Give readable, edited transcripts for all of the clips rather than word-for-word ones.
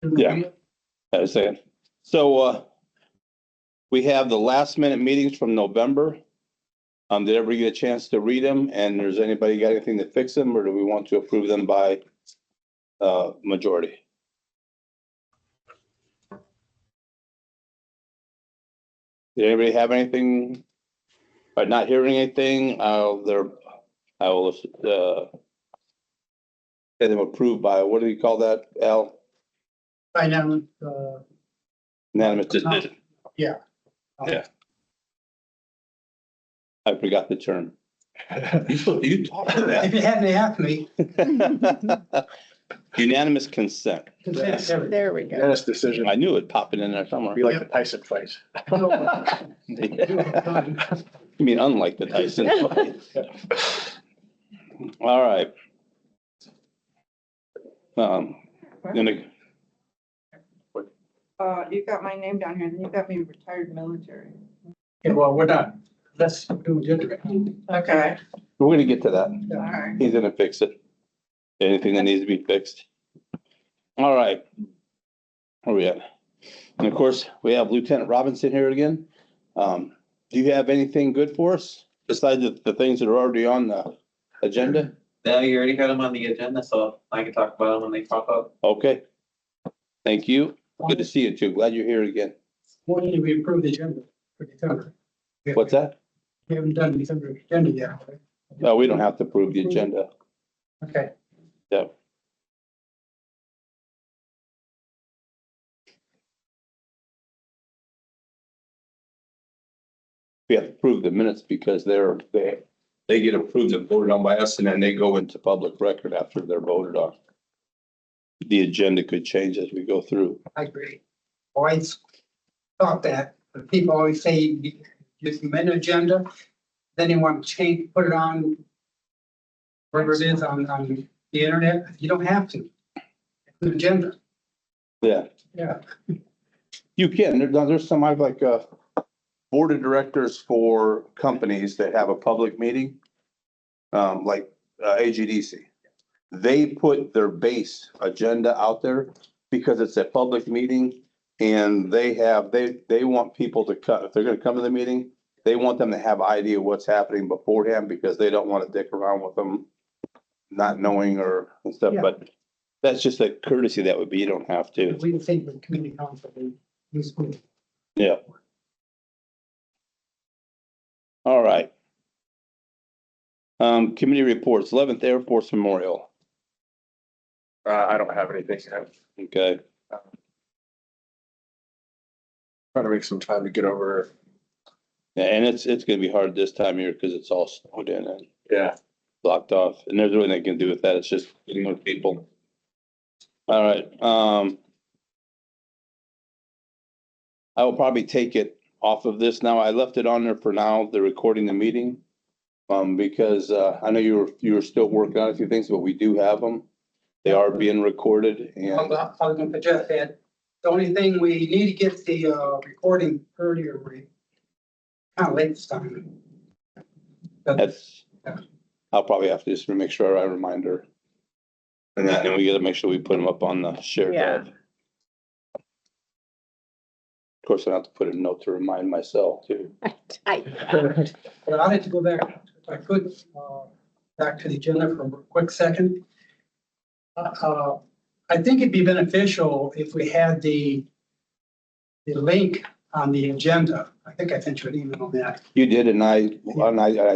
Yeah. I was saying. So, we have the last minute meetings from November. Did everybody get a chance to read them? And does anybody got anything to fix them, or do we want to approve them by majority? Did anybody have anything? By not hearing anything, I will, get them approved by, what do you call that, Al? Dynamic, Unanimous decision. yeah. Yeah. I forgot the term. You talked If you hadn't asked me. that. Unanimous consent. There we go. Dennis decision. I knew it popping in there somewhere. Be like the Tyson fight. You mean unlike the Tyson fight? All right. Gonna, You got my name down here, and you got me retired military. Okay, well, we're done. Let's do it. Okay. we're gonna get to that. All right. He's gonna fix it. Anything that needs to be fixed. All right. Where we at? And of course, we have Lieutenant Robinson here again. Do you have anything good for us besides the things that are already on the agenda? No, you already got them on the agenda, so I can talk about them when they pop up. Okay. Thank you. Good to see you too. Glad you're here again. When did we approve the agenda for December? What's that? We haven't done the December agenda yet. right? No, we don't have to approve the agenda. Okay. Yeah. We have to approve the minutes because they get approved and voted on by us, and then they go into public record after they're voted on. The agenda could change as we go through. I agree. Always thought that, but people always say you just amend an agenda, then you want to change, put it on wherever it is on the internet. You don't have to. It's an agenda. Yeah. Yeah. You can. There's some, I've like, board of directors for companies that have a public meeting, like, AGDC. They put their base agenda out there because it's a public meeting and they want people to cut, if they're gonna come to the meeting, they want them to have idea what's happening beforehand because they don't want to dick around with them not knowing or and stuff, Yeah. but that's just a courtesy that would be, you don't have to. We can think with community council, we speak. Yeah. All right. Committee reports, 11th Air Force Memorial. I don't have anything. I'm Okay, trying to make some time to get over. yeah, and it's gonna be hard this time of year because it's all snowed in and Yeah. blocked off, and there's really nothing they can do with that. It's just getting with people. All right, I will probably take it off of this now. I left it on there for now, the recording the meeting. Because, I know you were still working on a few things, but we do have them. They are being recorded I and, was gonna suggest that the only thing we need to get the recording earlier, we kind of late this time. that's, I'll probably have to just make sure I remind her. And then we gotta make sure we put them up on the shared Yeah. drive. Of course, I have to put a note to remind myself too. But I'd like to go back, if I could, back to the agenda for a quick second. I think it'd be beneficial if we had the link on the agenda. I think I sent you an email on that. You did, and I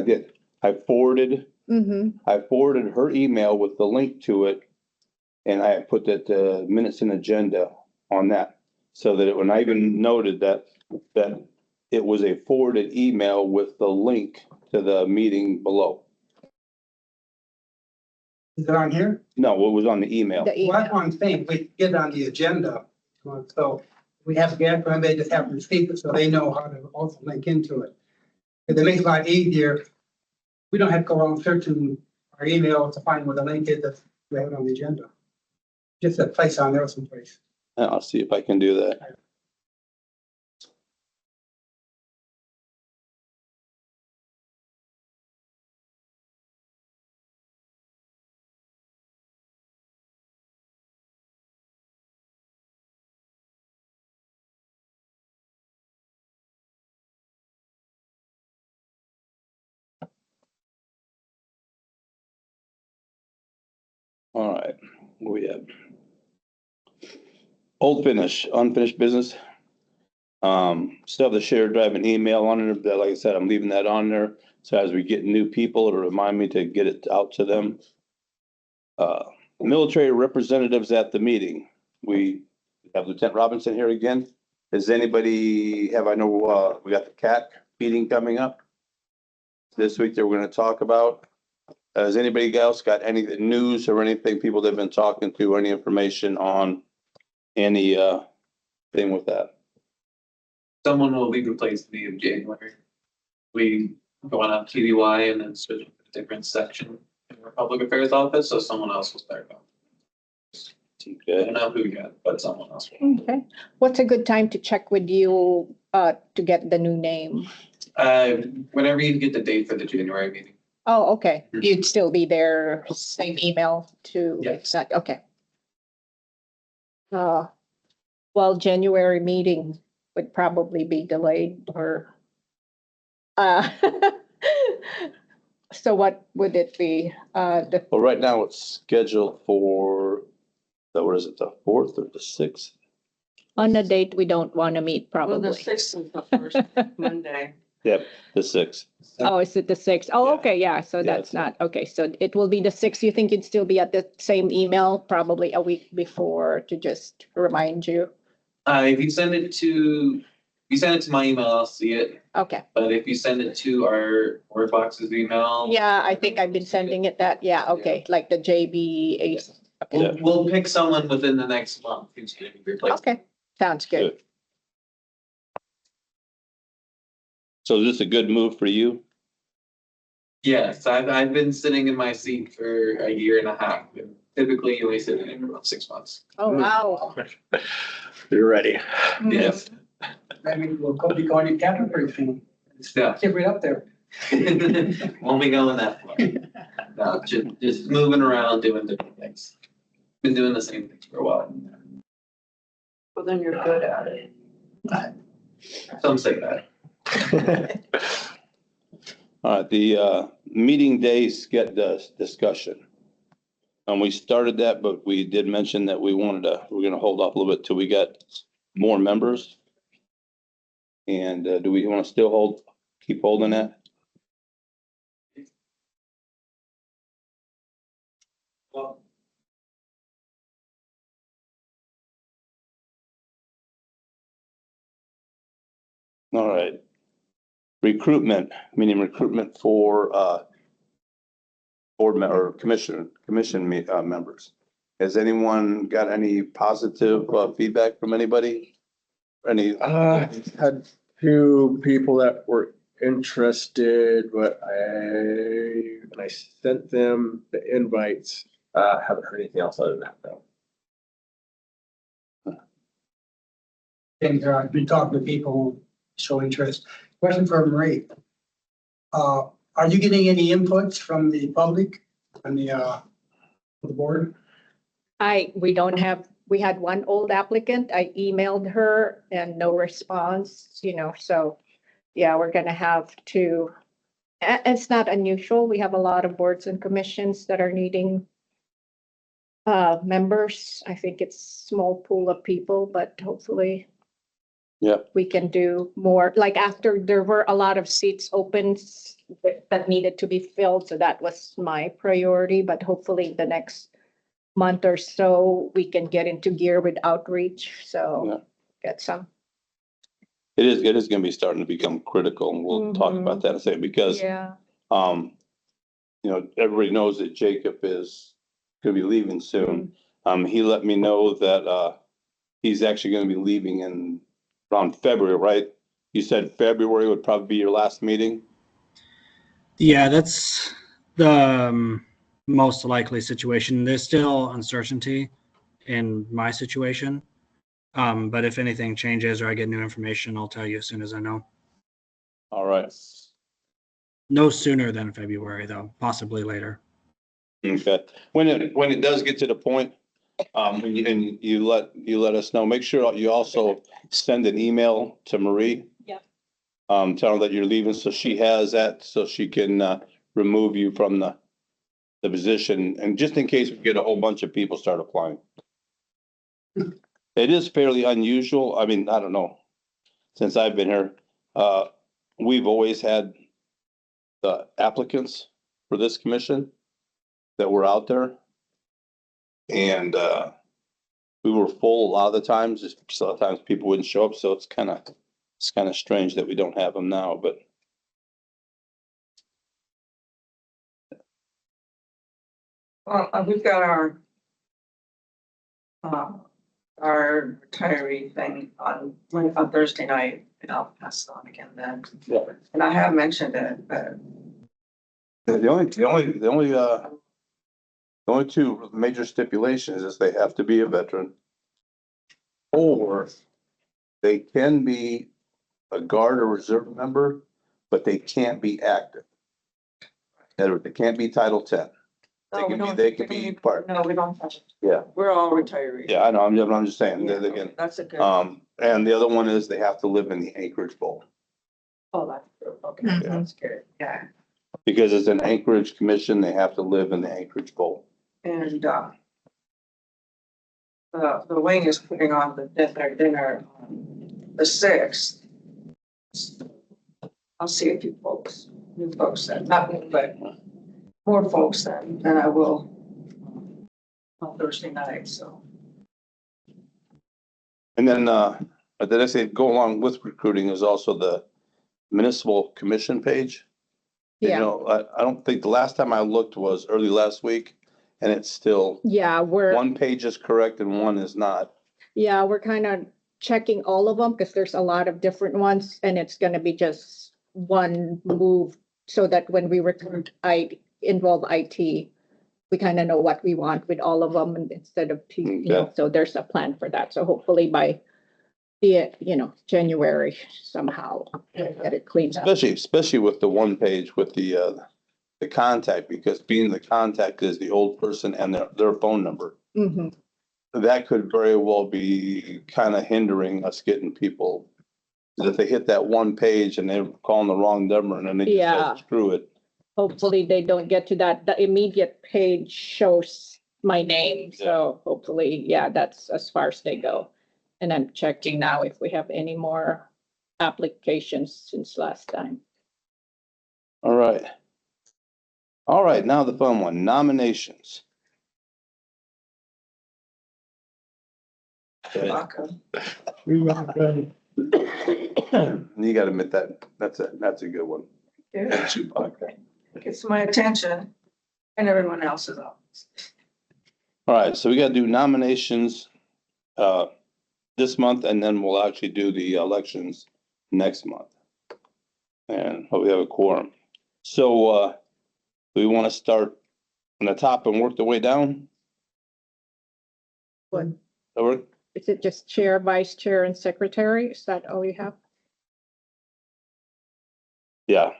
did. I forwarded Mm-hmm. her email with the link to it. And I put that, minutes and agenda on that. So that when I even noted that it was a forwarded email with the link to the meeting below. Is it on here? No, what was on the email? The Well, that's email. one thing, we get it on the agenda. So we have to get, they just have to receive it so they know how to also link into it. If it makes it a lot easier, we don't have to go around searching our email to find where the link is that we have it on the agenda. Just a place on there someplace. I'll see if I can do that. All right, we have unfinished business. Still have the shared drive and email on it, but like I said, I'm leaving that on there. So as we get new people, it'll remind me to get it out to them. Military representatives at the meeting. We have Lieutenant Robinson here again. Does anybody I know, we got the CAC meeting coming up this week that we're gonna talk about. Has anybody else got any news or anything, people they've been talking to, any information on any, thing with that? Someone will be replaced at the end of January. We going on TDY and then switching to a different section in our public affairs office, so someone else will start going. I Okay. don't know who yet, but someone else. Okay, what's a good time to check with you, to get the new name? Whenever you get the date for the January meeting. Oh, okay, you'd still be there, same email to. Yes. Okay. Well, January meeting would probably be delayed or. So what would it be? The, Well, right now it's scheduled for, what is it, the 4th or the 6th? on a date we don't want to meet Well, the probably. 6th is the first Monday. Yep, the 6th. Oh, is it the 6th? Oh, Yeah. okay, yeah, so Yeah, that's it's- not, okay, so it will be the 6th. You think you'd still be at the same email, probably a week before to just remind you? If you send it to my email, I'll see it, Okay, but if you send it to our Word boxes email. yeah, I think I've been sending it that, yeah, okay, like the JB. Yeah. We'll pick someone within the next month who's gonna be replaced. Okay, sounds good. So is this a good move for you? Yes, I've been sitting in my seat for a year and a half, and typically you only sit in it for about 6 months. Oh, wow. You're ready. Yes. I mean, we'll be going to Capitol pretty soon. Yeah. Get right up there. Won't be going that far. No, just moving around, doing different things. Been doing the same things for a while. Well, then you're good at it. Some say that. All right, the meeting days get the discussion. And we started that, but we did mention that we're gonna hold off a little bit till we get more members. And do we want to still keep holding that? Well, All right. Recruitment, meaning recruitment for or commission members. Has anyone got any positive feedback from anybody? Any? Had few people that were interested, but when I sent them the invites, haven't heard anything else other than that though. Things are, I've been talking to people who show interest. Question for Marie. Are you getting any inputs from the public on the board? We don't have, we had one old applicant. I emailed her and no response, so yeah, we're gonna have to. It's not unusual. We have a lot of boards and commissions that are needing members. I think it's small pool of people, but hopefully Yeah, we can do more. Like after there were a lot of seats open that needed to be filled, so that was my priority, but hopefully the next month or so, we can get into gear with outreach, Yeah. so get some. it is gonna be starting to become critical, and we'll talk about that in a second, because Yeah. everybody knows that Jacob is gonna be leaving soon. He let me know that he's actually gonna be leaving in around February, right? You said February would probably be your last meeting? Yeah, that's the most likely situation. There's still uncertainty in my situation. But if anything changes or I get new information, I'll tell you as soon as I know. All right, No sooner than February, though, possibly later. okay. When it does get to the point, and you let us know, make sure you also send an email to Marie. Yep. Tell her that you're leaving, so she has that, so she can remove you from the position, and just in case we get a whole bunch of people start applying. It is fairly unusual. I mean, I don't know. Since I've been here, we've always had the applicants for this commission that were out there. And, we were full a lot of the times, just because a lot of times people wouldn't show up, so it's kind of strange that we don't have them now, but. Well, we've got our retiree thing on Thursday night, and I'll pass it on again then. Yeah. And I have mentioned it, but The only two major stipulations is they have to be a veteran. Or they can be a guard or reserve member, but they can't be active. In other words, they can't be Title 10. They can be part, no, we don't have it. yeah, We're all retirees. yeah, I know, I'm just saying, that again. That's a good. And the other one is they have to live in the Anchorage Bowl. Oh, that's true. Okay, Mhm. that's good. Yeah. Because it's an Anchorage commission, they have to live in the Anchorage Bowl. And, the wing is putting on their dinner on the 6th. I'll see a few new folks then, not new, but more folks than I will on Thursday night, so. And then, I say go along with recruiting is also the municipal commission page. You Yeah, know, I don't think the last time I looked was early last week, and it's still, yeah, one page is correct and one is not. we're kind of checking all of them because there's a lot of different ones and it's gonna be just one move so that when we return, involve IT, we kind of know what we want with all of them and instead of two, you know, Okay. so there's a plan for that. So hopefully by January somehow get it cleaned up. Especially with the one page with the contact, because being the contact is the old person and their phone number. Mhm. That could very well be kind of hindering us getting people. If they hit that one page and they're calling the wrong number and then they just Yeah. say, screw it. Hopefully they don't get to that. The immediate page shows my name. So hopefully, that's as far as they go. And I'm checking now if we have any more applications since last time. All right. All right, now the fun one, nominations. Okay. You gotta admit that, that's a good one. Okay. Gets my attention and everyone else's office. All right, so we gotta do nominations, this month, and then we'll actually do the elections next month. And hope we have a quorum. So, we wanna start on the top and work the way down? What? That work? Is it just chair, vice chair, and secretary? Is that all you have? Yeah.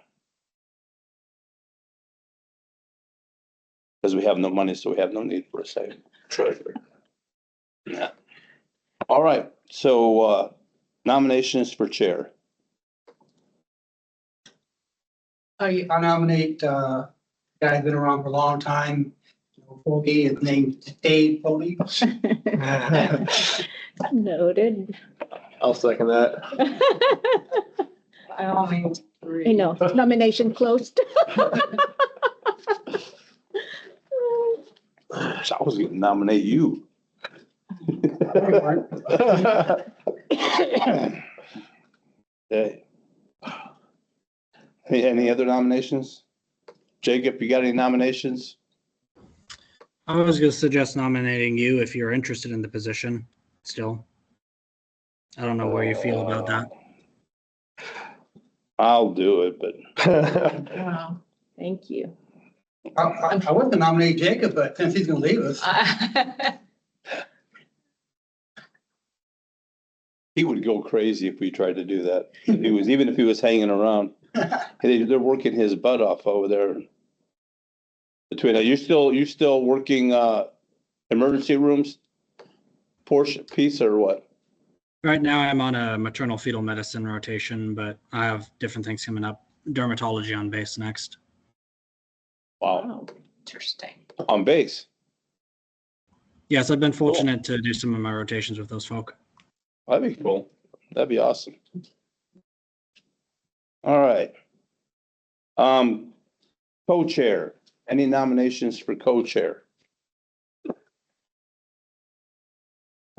Because we have no money, so we have no need for a second treasurer. Yeah. All right, so nominations for chair. I nominate, guy's been around for a long time, Fogey, his name's Dave Fogey. Noted. I'll second that. By all means. I know, nomination closed. I was gonna nominate you. Okay. Any other nominations? Jacob, you got any nominations? I was gonna suggest nominating you if you're interested in the position still. I don't know where you feel about that. I'll do it, but Wow. Thank you. I was gonna nominate Jacob, but since he's gonna leave us, he would go crazy if we tried to do that. Even if he was hanging around. They're working his butt off over there. Between, are you still working, emergency rooms piece or what? Right now, I'm on a maternal fetal medicine rotation, but I have different things coming up. Dermatology on base next. Wow. Interesting. on base. Yes, I've been fortunate to do some of my rotations with those folk. That'd be cool. That'd be awesome. All right. Co-chair, any nominations for co-chair? I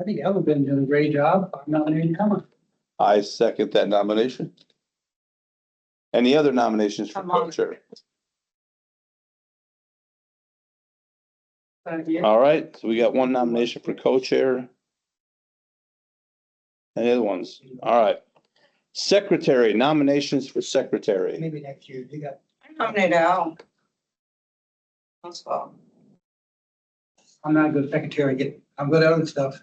think Ella's been doing a great job. I'm nominating Emma. I second that nomination. Any other nominations for I'm on. co-chair? Yeah. All right, so we got one nomination for co-chair. Any other ones? All right. Secretary, nominations for secretary. Maybe next year. You got, I nominate Al. That's all. I'm not a good secretary. I'm good at other stuff.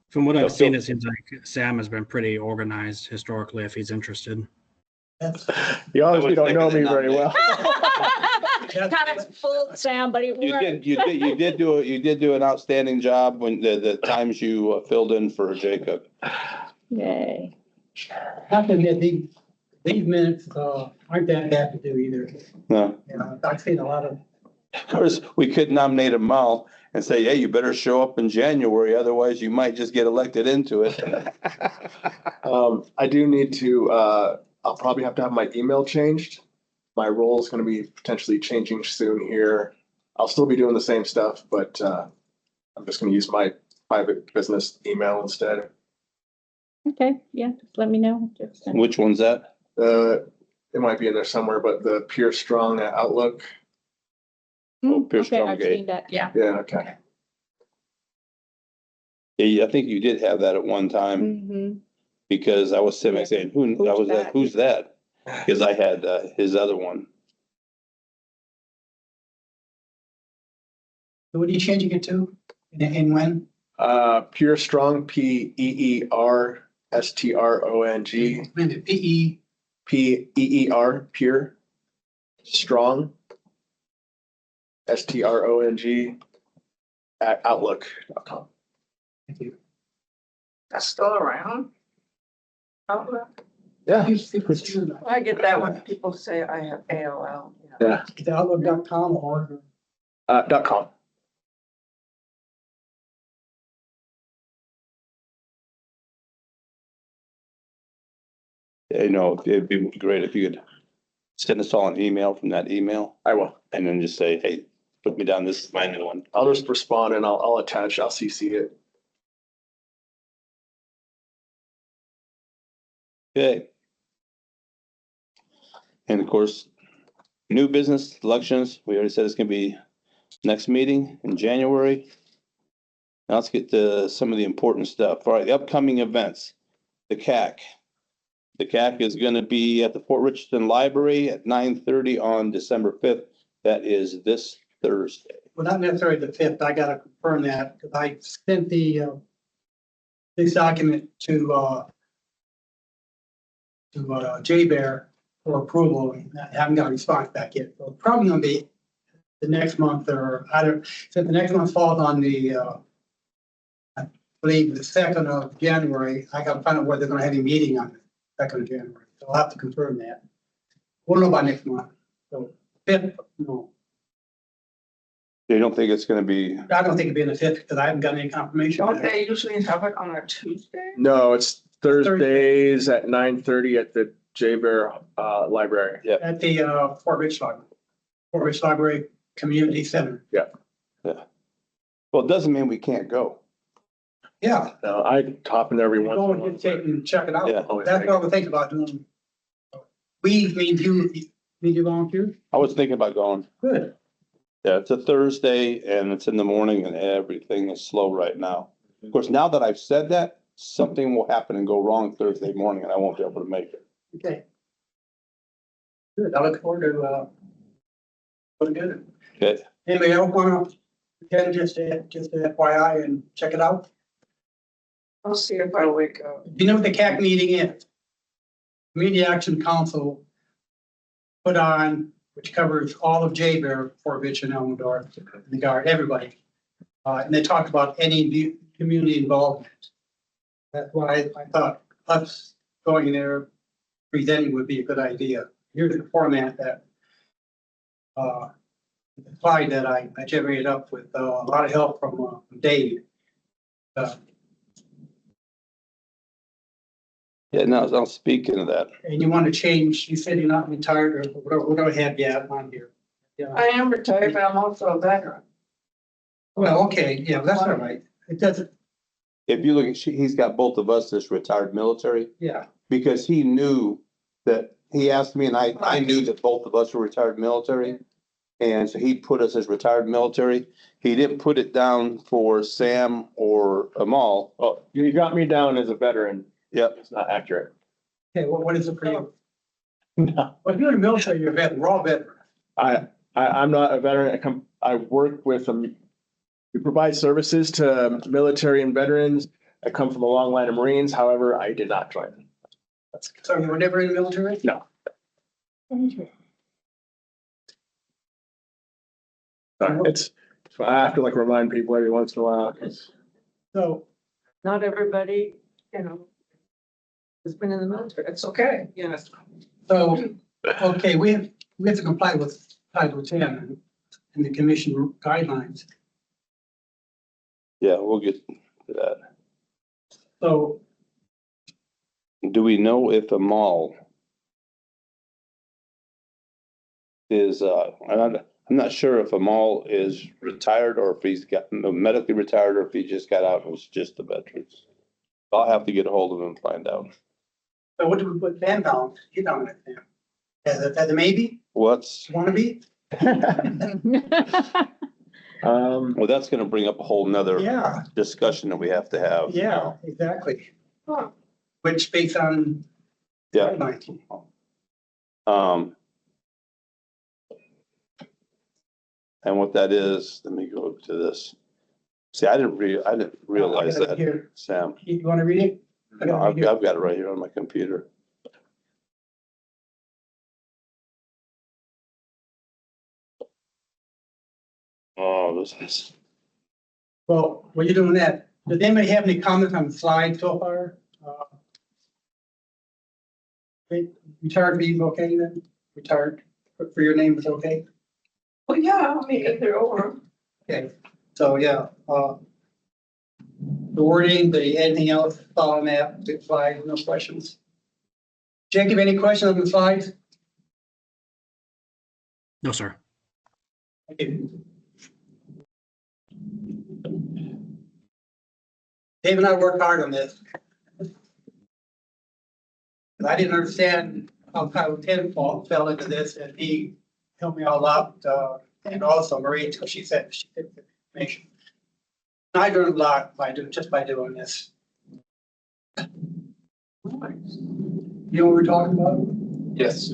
From what I've seen, it seems like Sam has been pretty organized historically if he's interested. That's, You I obviously was don't know thinking me the very well. Kind of fooled Sam, but he You did do an outstanding job when the times you filled in for Jacob. Yay. have to admit, these minutes, aren't that bad to do either. No, You know, I've seen a lot of, of course, we could nominate a Mal and say, hey, you better show up in January, otherwise you might just get elected into it. I do need to, I'll probably have to have my email changed. My role is gonna be potentially changing soon here. I'll still be doing the same stuff, but, I'm just gonna use my private business email instead. Okay, yeah, just let me know. Just, Which one's that? It might be in there somewhere, but the Pure Strong Outlook. Pierce Okay, I've Stromgate. seen that, yeah. Yeah, okay. Yeah, I think you did have that at one time Mm-hmm. because I was sitting there saying, who's that? Because I had his other one. what are you changing it to? And when? Pure Strong, PEERSTRONG, When the PE, PEER, Pure Strong, STRONG at outlook.com. thank you. That's still around? Outlook? Yeah. Is I get that when people say I have AOL. Yeah. it outlook.com or? .com. You know, it'd be great if you could send us all an email from that email I will. and then just say, hey, put me down, this is my new one. I'll just respond and I'll attach, I'll CC it. Okay. And of course, new business elections, we already said it's gonna be next meeting in January. Now let's get to some of the important stuff. All right, the upcoming events, the CAC. The CAC is gonna be at the Fort Richardson Library at 9:30 on December 5th. That is this Thursday. Well, not necessarily the 5th. I gotta confirm that because I sent this document to J-Bear for approval. And I haven't got a response back yet. So it's probably gonna be the next month or either, since the next month falls on the, I believe the 2nd of January, I gotta find out whether they're gonna have a meeting on the 2nd of January. So I'll have to confirm that. We'll know by next month. So 5th, no, You don't think it's gonna be, I don't think it'd be in the 5th because I haven't got any confirmation. Don't they usually have it on a Tuesday? No, it's Thursdays at 9:30 at the J-Bear Library. At the Fort Rich Library Community Center. well, it doesn't mean we can't go. Yeah. No, I hop in every once in Go a and while. get taken and check it out. Yeah. That's what we're thinking about doing. We, you volunteer? I was thinking about going. Good. Yeah, it's a Thursday and it's in the morning and everything is slow right now. Of course, now that I've said that, something will happen and go wrong Thursday morning and I won't be able to make it. Okay. Good. I look forward to, putting good. Okay, Anybody else wanna, attend just FYI and check it out? I'll see if I wake up. Do you know what the CAC meeting is? Community Action Council put on, which covers all of J-Bear, Fort Ridge and Elmendorf, and the Guard, everybody. And they talk about any community involvement. That's why I thought us going there, presenting would be a good idea. Here's the format that slide that I generated up with a lot of help from Dave. Yeah, now speaking of that, And you want to change, you said you're not retired or whatever have you have on here. Yeah, I am retired, but I'm also a veteran. well, okay, yeah, that's all right. It doesn't, if you look at, he's got both of us as retired military, yeah, because he knew that, he asked me and I knew that both of us were retired military. And so he put us as retired military. He didn't put it down for Sam or Amal. Well, you got me down as a veteran. Yep. It's not accurate. okay, what is it for you? No, Well, if you're in the military, you're a veteran, we're all veterans. I'm not a veteran. I work with we provide services to military and veterans. I come from a long line of Marines. However, I did not join. That's, So you were never in the military? no. It's, I have to like remind people every once in a while. 'Cause So, Not everybody, has been in the military. It's okay, so, okay, we have to comply with Title 10 and the commission guidelines. Yeah, we'll get to that. So, Do we know if Amal is, I'm not sure if Amal is retired or if he's got medically retired or if he just got out and was just a veteran. I'll have to get a hold of him and find out. so what do we put Dan down? He down right there. As a maybe, What's, wanna be? well, that's gonna bring up a whole nother Yeah, discussion that we have to have. yeah, exactly. Huh. Which based on Yeah. guidelines. And what that is, let me go to this. See, I didn't realize I got it that, here. Sam. You wanna read it? I No, got it I've here. got it right here on my computer. Oh, this is, Well, while you're doing that, does anybody have any comments on the slide so far? Okay, retired being okay then? Retired for your name is okay? Well, yeah, I mean, if they're over. Okay, so yeah, the wording, anything else on that, the slide, no questions? Jacob, any questions on the slides? No, sir. Okay. Dave and I worked hard on this. I didn't understand how Title 10 fell into this, and he helped me all out, and also Marie, until she said the information. I learned a lot by doing this. You know what we're talking about? Yes.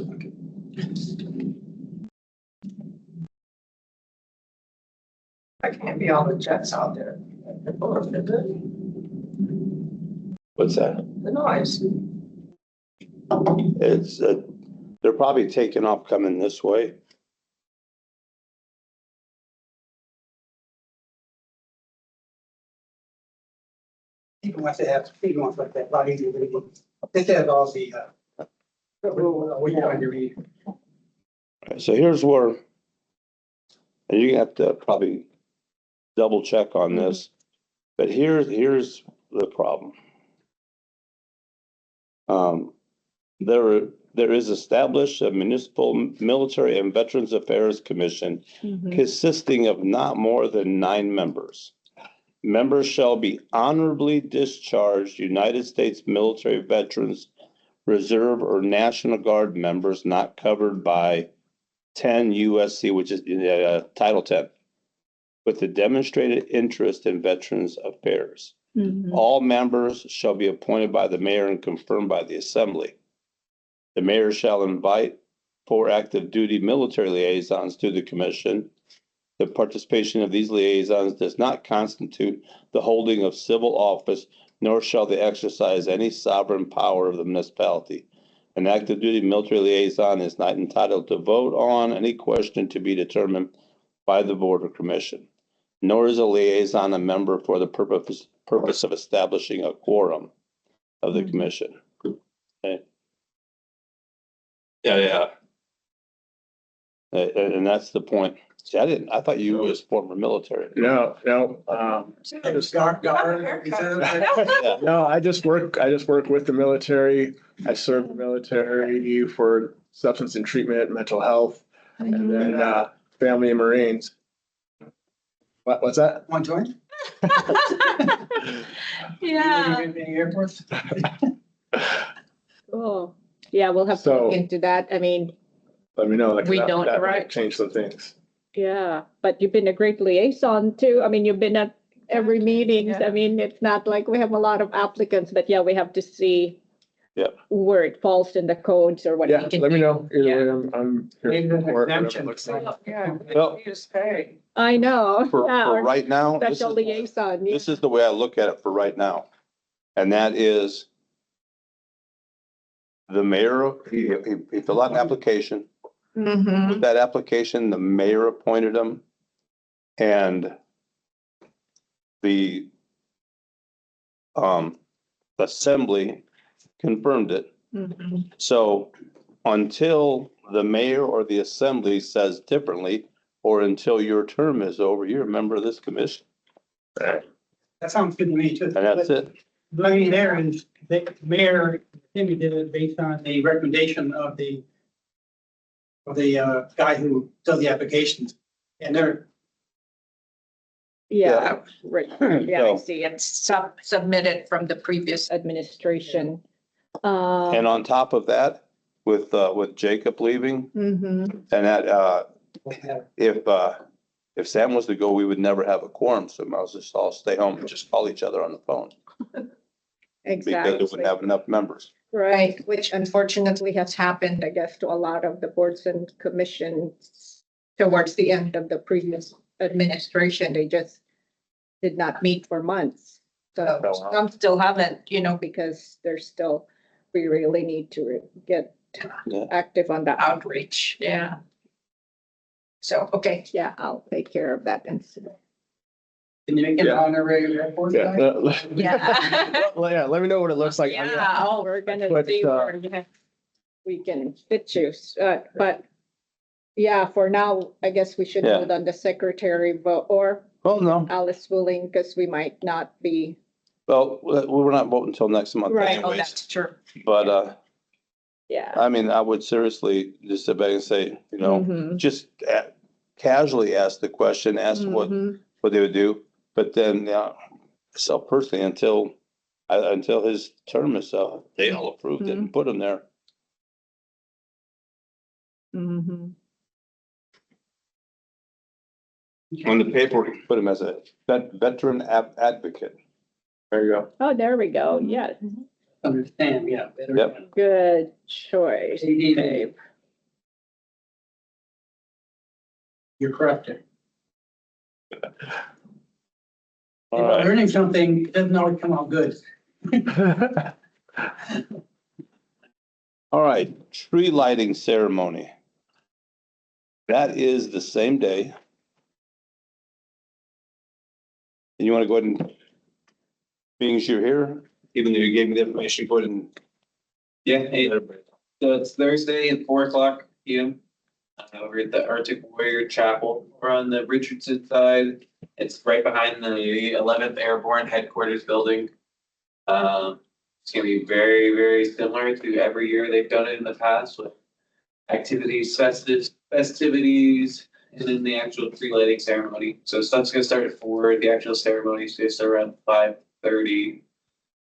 I can't be all the jets out there. what's that? The noise. It's, they're probably taking off coming this way. Even once they have, even once like that, a lot easier to read. This has all the, what you trying to read. So here's where, and you have to probably double check on this, but here's the problem. There is established a municipal military and veterans affairs commission consisting of not more than 9 members. Members shall be honorably discharged United States military veterans, reserve or National Guard members not covered by 10 USC, which is Title 10, with a demonstrated interest in veterans affairs. All members shall be appointed by the mayor and confirmed by the assembly. The mayor shall invite 4 active duty military liaisons to the commission. The participation of these liaisons does not constitute the holding of civil office, nor shall they exercise any sovereign power of the municipality. An active duty military liaison is not entitled to vote on any question to be determined by the board or commission, nor is a liaison a member for the purpose of establishing a quorum of the commission. Okay. Yeah. And that's the point. See, I thought you was former military. No, no, I just work with the military. I served the military for substance and treatment, mental health, and then, family and Marines. What's that? Want to join? Yeah. Any Air Force? Oh, yeah, we'll have to So- look into that. I mean, Let me know. Like, We that- don't- that might right. Change some things. yeah, but you've been a great liaison too. I mean, you've been at every meeting. I Yeah. mean, it's not like we have a lot of applicants, but yeah, we have to see Yep. where it falls in the codes or what Yeah, we can let me do. know. Either way, I'm here Maybe to an support whatever it exemption. looks like. Yeah. Well- Just pay. I know, For yeah, or right now, this special is, liaison. yeah. this is the way I look at it for right now. And that is the mayor, he filled out an application. Mm-hmm. With that application, the mayor appointed him. And the assembly confirmed it. Mhm. So until the mayor or the assembly says differently, or until your term is over, you're a member of this commission, That sounds good to me too. and that's it. But I mean, there is, the mayor, Timmy did it based on the recommendation of the guy who does the applications. And they're, Yeah, right, yeah, I So- see, it's Submitted from the previous. administration. And on top of that, with Jacob leaving, Mhm. and that, if Sam was to go, we would never have a quorum, so might as well just all stay home and just call each other on the phone. Because it Exactly, wouldn't have enough members. right, which unfortunately has happened, I guess, to a lot of the boards and commissions towards the end of the previous administration, they just did not meet for months. So some still haven't, because there's still, we really need to get Yeah. active on that. Outreach, yeah. So, okay. Yeah, I'll take care of that incident. can you make it Yeah. honorary Air Force Yeah. guy? Yeah. Well, yeah, let me know what it looks like. I mean, Yeah, oh, We're gonna But, see where we can fit you, but yeah, for now, I guess we should Yeah. hold on the secretary vote or Well, no, Alice willing, because we might not be. well, we're not voting until next month Right. oh, anyways, that's true. but, Yeah. I mean, I would seriously just sit back and say, Mhm. just casually ask the question, ask Mhm. what they would do. But then, myself personally, until his term is up, they all approved it and put him there. Mhm. On the paper, put him as a veteran advocate. there you go. Oh, there we go. Yeah, Understand, yeah. better. Yep. good choice. AD. babe. You're corrected. All right. Learning something doesn't always come out good. All right, tree lighting ceremony. That is the same day. And you want to go ahead and, being as you're here, even though you gave me the information, go ahead and. Yeah, hey, so it's Thursday at 4:00 PM. Over at the Arctic Warrior Chapel. We're on the Richardson side. It's right behind the 11th Airborne Headquarters building. It's gonna be very, very similar to every year they've done it in the past with activities, festivities, and then the actual tree lighting ceremony. So stuff's gonna start at 4. The actual ceremony is gonna start around 5:30.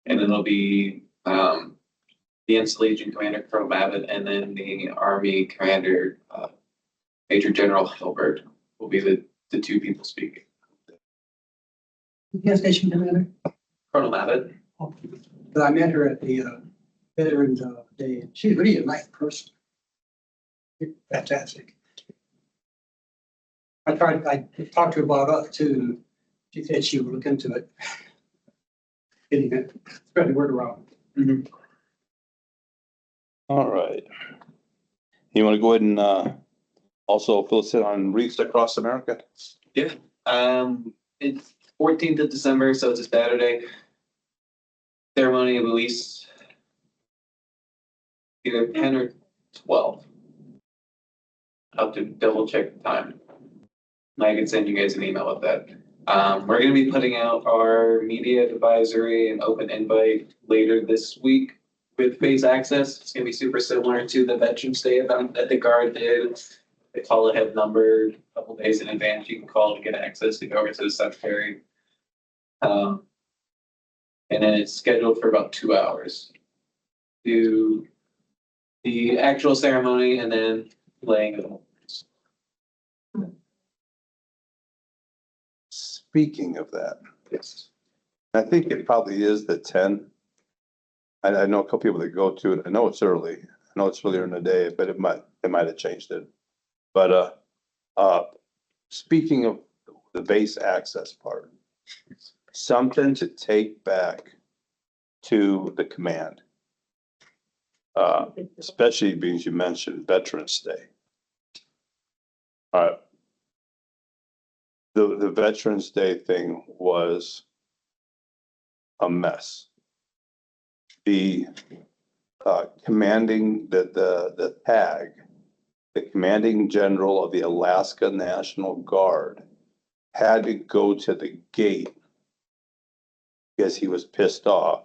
And then there'll be, the installation commander, Colonel Babbitt, and then the Army commander, Major General Hilbert will be the two people speaking. Gas station commander. Colonel Babbitt, But I met her at the Veterans Day, and she's really a nice person. Fantastic. I talked to her about us too. She said she would look into it. Getting it, spread the word around. All right. You want to go ahead and, also fill us in on Wreaths Across America? it's 14th of December, so it's a Saturday. Ceremony of release. Either 10 or 12. I'll have to double check the time. I can send you guys an email with that. We're gonna be putting out our media advisory and open invite later this week with Phase Access. It's gonna be super similar to the Veterans Day event that the Guard did. They call ahead numbered a couple days in advance. You can call to get access to go over to the cemetery. And then it's scheduled for about 2 hours. Do the actual ceremony and then laying of the memorials. Speaking of that, Yes. I think it probably is the 10. I know a couple people that go to it. I know it's early. I know it's earlier in the day, but they might have changed it. But, speaking of the base access part, something to take back to the command. Especially because you mentioned Veterans Day. The Veterans Day thing was a mess. The commanding the tag, the commanding general of the Alaska National Guard had to go to the gate because he was pissed off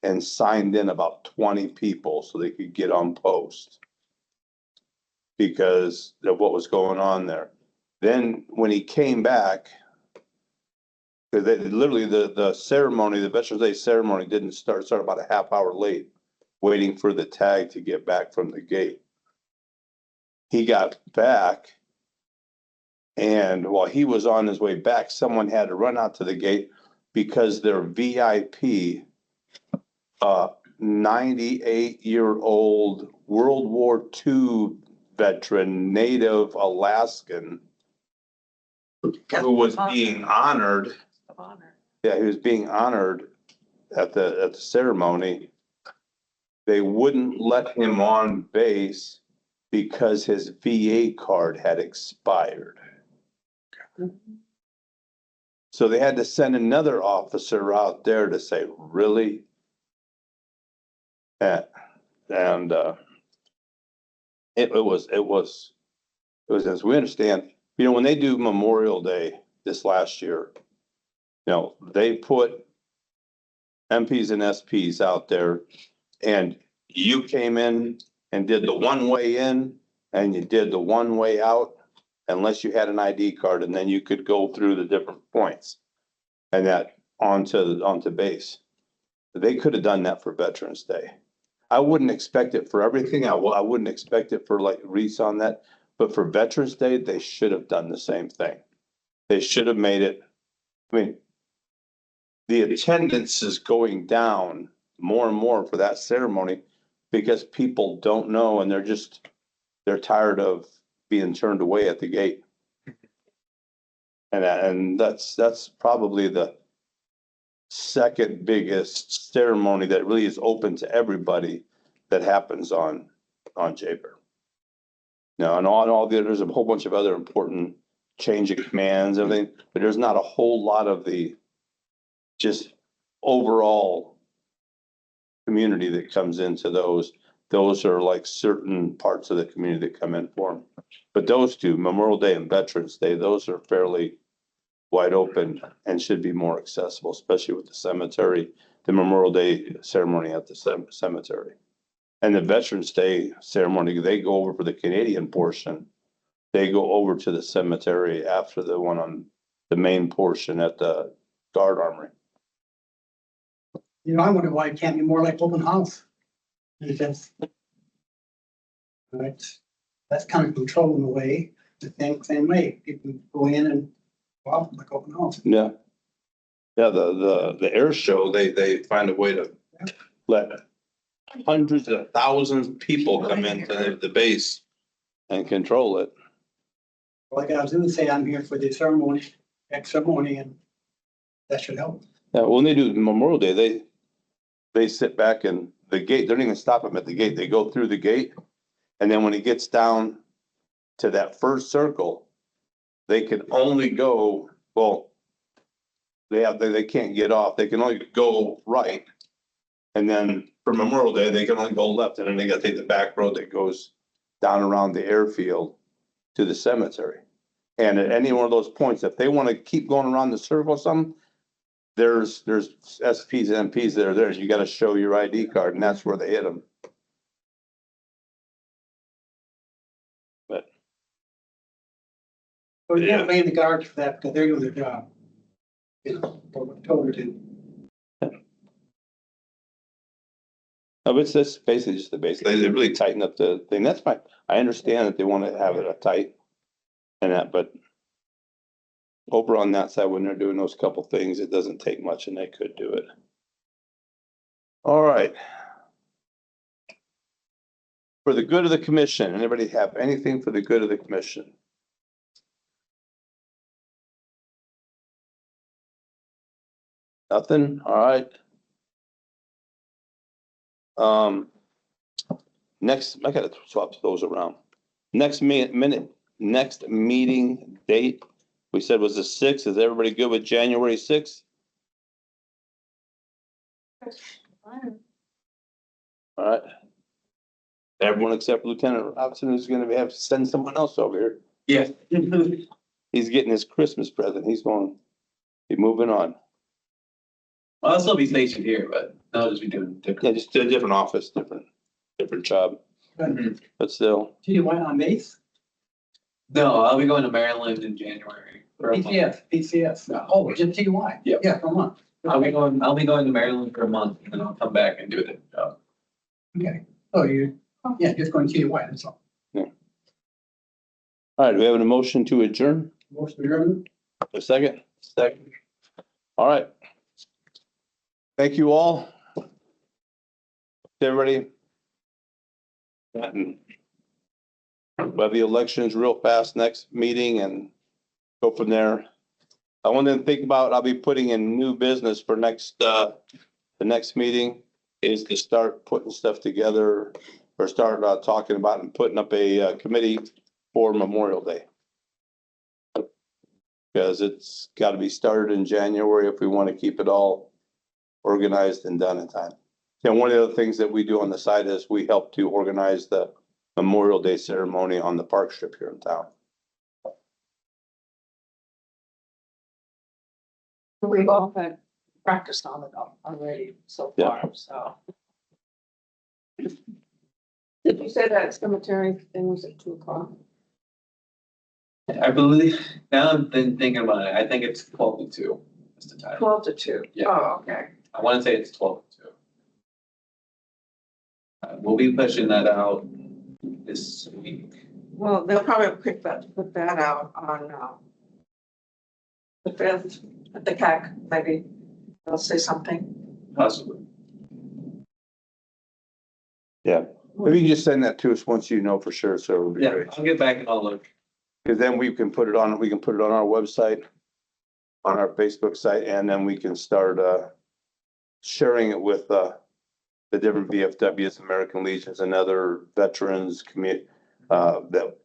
and signed in about 20 people so they could get on post because of what was going on there. Then when he came back, literally the ceremony, the Veterans Day ceremony didn't start about a half hour late, waiting for the tag to get back from the gate. He got back, and while he was on his way back, someone had to run out to the gate because their VIP, 98-year-old World War II veteran, native Alaskan, who was being honored. Yeah, he was being honored at the ceremony. They wouldn't let him on base because his VA card had expired. So they had to send another officer out there to say, really? And it was, as we understand, you know, when they do Memorial Day this last year, you know, they put MPs and SPs out there, and you came in and did the one way in and you did the one way out, unless you had an ID card, and then you could go through the different points and that onto base. They could have done that for Veterans Day. I wouldn't expect it for everything. I wouldn't expect it for like Reese on that, but for Veterans Day, they should have done the same thing. They should have made it, I mean, the attendance is going down more and more for that ceremony because people don't know and they're tired of being turned away at the gate. And that's probably the second biggest ceremony that really is open to everybody that happens on Jaber. Now, and all there's a whole bunch of other important change of commands, everything, but there's not a whole lot of the just overall community that comes into those. Those are like certain parts of the community that come in for them. But those two, Memorial Day and Veterans Day, those are fairly wide open and should be more accessible, especially with the cemetery, the Memorial Day ceremony at the cemetery. And the Veterans Day ceremony, they go over for the Canadian portion. They go over to the cemetery after the one on the main portion at the Guard Armory. You know, I wonder why it can't be more like open house. Because that's kind of control in a way, the same way, people go in and go out like open house. Yeah. Yeah, the air show, they find a way to let hundreds of thousands of people come into the base and control it. Like I was gonna say, I'm here for the ceremony, next ceremony, and that should help. Yeah, when they do Memorial Day, they sit back and the gate, they don't even stop them at the gate. They go through the gate. And then when he gets down to that first circle, they can only go, well, they can't get off. They can only go right. And then for Memorial Day, they can only go left. And then they gotta take the back road that goes down around the airfield to the cemetery. And at any one of those points, if they want to keep going around the circle or something, there's SPs and MPs that are there. You got to show your ID card, and that's where they hit them. But But we gotta lay the guards for that, because they're doing their job. You know, what we're told her to. no, it's just basically just the basic. They really tighten up the thing. That's fine. I understand that they want to have it a tight and that, but over on that side, when they're doing those couple things, it doesn't take much and they could do it. All right. For the good of the commission, anybody have anything for the good of the commission? Nothing? All right. Next, I gotta swap those around. Next next meeting date, we said was the 6th. Is everybody good with January 6th? All right. Everyone except Lieutenant Robinson who's gonna have to send someone else over here. Yeah. He's getting his Christmas present. He's going, he's moving on. I'll still be stationed here, but I'll just be doing Yeah, different. just a different office, different job, but still. Gee, why on base? No, I'll be going to Maryland in January. for a month. PCS. Oh, just TY. Yep. Yeah, come on. I'll be going to Maryland for a month and then I'll come back and do a different job. Okay, oh, yeah, just going TY, that's all. All right, we have a motion to adjourn. Most of your. A second? Second. All right. Thank you all. Everybody. And we'll have the elections real fast next meeting and go from there. I want to think about, I'll be putting in new business for next, the next meeting is to start putting stuff together or start talking about and putting up a committee for Memorial Day. Because it's got to be started in January if we want to keep it all organized and done in time. And one of the other things that we do on the side is we help to organize the Memorial Day ceremony on the park strip here in town. We've all had practiced on it already so Yeah. far, so. Did you say that cemetery thing was at 2:00? I believe, now I'm thinking about it, I think it's 12 to 2. That's the time. 12 to 2. Yeah. Oh, okay. I want to say it's 12 to 2. We'll be pushing that out this week. Well, they'll probably put that out on, the 5th at the CAC, maybe. They'll say something. Possibly. Yeah, maybe you can just send that to us once you know for sure, so it would be Yeah, great. I'll get back and I'll look. Because then we can put it on our website, on our Facebook site, and then we can start sharing it with the different VFWs, American Legions, and other veterans, that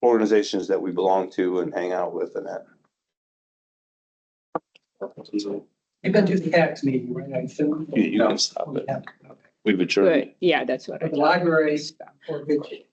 organizations that we belong to and hang out with and that. You've been to the CAX meeting, right? I assume. You can stop it. Yeah. We've adjourned. Good, yeah, that's what I. The library, or